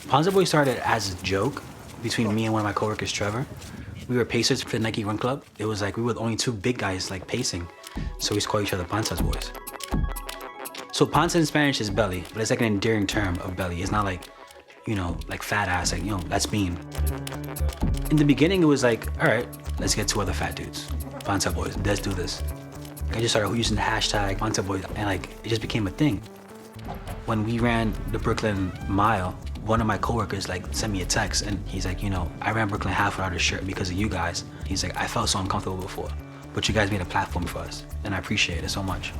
Pansa Boyz started as a joke between me and one of my coworkers, Trevor. We were pacers for the Nike Run Club. It was like we were the only two big guys like pacing, so we used to call each other Pansa Boyz. So panza in Spanish is belly, but it's like an endearing term of belly. It's not like, you know, like fat ass, like, you know, that's mean. In the beginning, it was like, all right, let's get two other fat dudes. Pansa Boyz, let's do this. I just started using the hashtag Pansa Boyz, and like, it just became a thing. When we ran the Brooklyn Mile, one of my coworkers like sent me a text, and he's like, you know, I ran Brooklyn half without a shirt because of you guys. He's like, I felt so uncomfortable before, but you guys made a platform for us, and I appreciate it so much.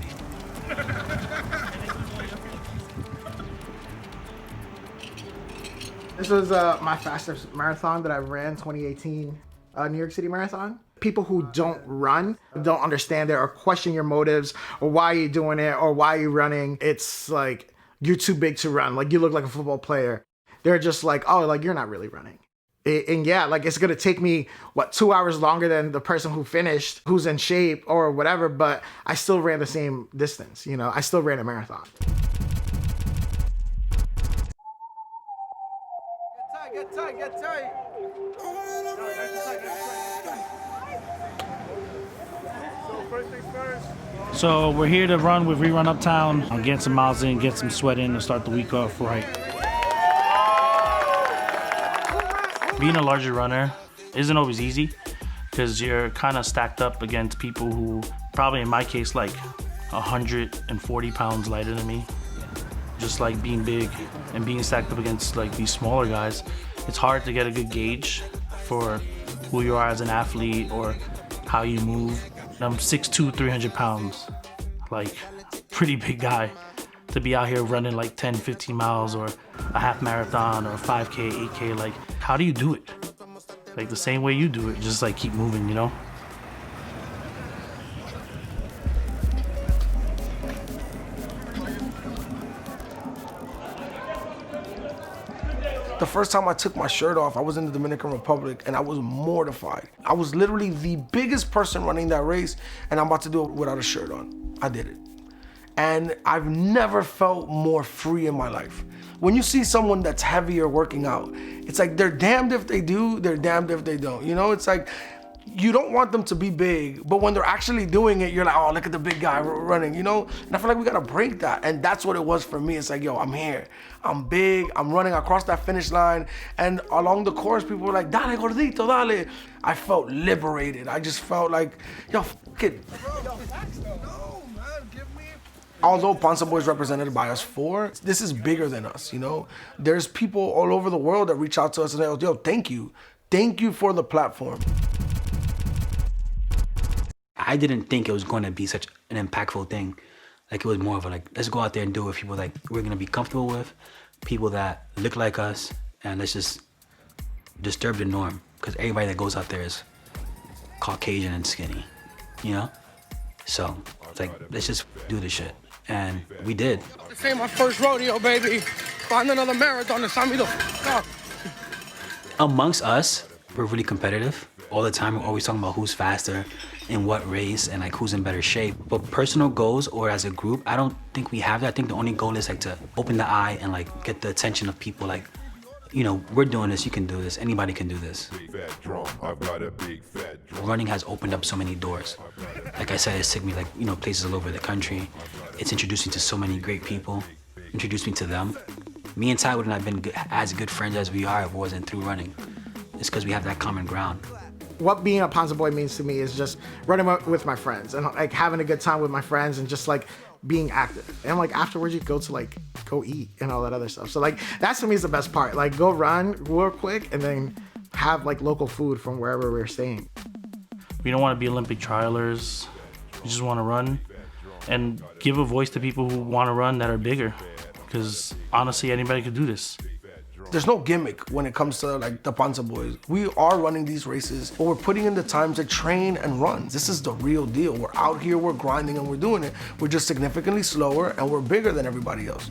This was my fastest marathon that I ran, 2018 New York City Marathon. People who don't run, don't understand it or question your motives or why you're doing it or why you're running. It's like, you're too big to run. Like, you look like a football player. They're just like, oh, like, you're not really running. And yeah, like, it's gonna take me, 2 hours longer than the person who finished, who's in shape or whatever, but I still ran the same distance, you know? I still ran a marathon. Get tight, get tight. So first things first. So we're here to run with Rerun Uptown. I'm getting some miles in, get some sweat in to start the week off right. Being a larger runner isn't always easy because you're kind of stacked up against people who probably, in my case, like 140 pounds lighter than me. Just like being big and being stacked up against like these smaller guys, it's hard to get a good gauge for who you are as an athlete or how you move. I'm 6'2", 300 pounds, like pretty big guy. To be out here running like 10, 15 miles or a half marathon or 5K, 8K, like how do you do it? Like the same way you do it, just like keep moving, you know? The first time I took my shirt off, I was in the Dominican Republic and I was mortified. I was literally the biggest person running that race and I'm about to do it without a shirt on. I did it. And I've never felt more free in my life. When you see someone that's heavier working out, it's like they're damned if they do, they're damned if they don't. You know, it's like, you don't want them to be big, but when they're actually doing it, you're like, oh, look at the big guy running, you know? And I feel like we gotta break that. And that's what it was for me. It's like, yo, I'm here. I'm big, I'm running across that finish line. And along the course, people were like, dale, gordito, dale. I felt liberated. I just felt like, yo, f it. Although Pansa Boyz represented by us four, this is bigger than us, you know? There's people all over the world that reach out to us and say, yo, thank you. Thank you for the platform. I didn't think it was going to be such an impactful thing. Like, it was more of a, like, let's go out there and do it with people like we're going to be comfortable with, people that look like us, and let's just disturb the norm. Because everybody that goes out there is Caucasian and skinny, you know? So, it's like, let's just do this shit. And we did. This ain't my first rodeo, baby. Find another marathon and sign me the fuck up. Amongst us, we're really competitive. All the time, we're always talking about who's faster, in what race, and like who's in better shape. But personal goals or as a group, I don't think we have that. I think the only goal is like to open the eye and like get the attention of people like, you know, we're doing this, you can do this, anybody can do this. Running has opened up so many doors. Like I said, it's taken me like, you know, places all over the country. It's introduced me to so many great people, introduced me to them. Me and Ty would not have been as good friends as we are if it wasn't through running. It's because we have that common ground. What being a Pansa Boy means to me is just running with my friends and like having a good time with my friends and just like being active. And like afterwards you go eat and all that other stuff. So like that's to me is the best part. Like go run real quick and then have like local food from wherever we're staying. We don't want to be Olympic trialers. We just want to run and give a voice to people who want to run that are bigger. Because honestly, anybody could do this. There's no gimmick when it comes to like the Pansa Boyz. We are running these races, but we're putting in the time to train and run. This is the real deal. We're out here, we're grinding and we're doing it. We're just significantly slower and we're bigger than everybody else.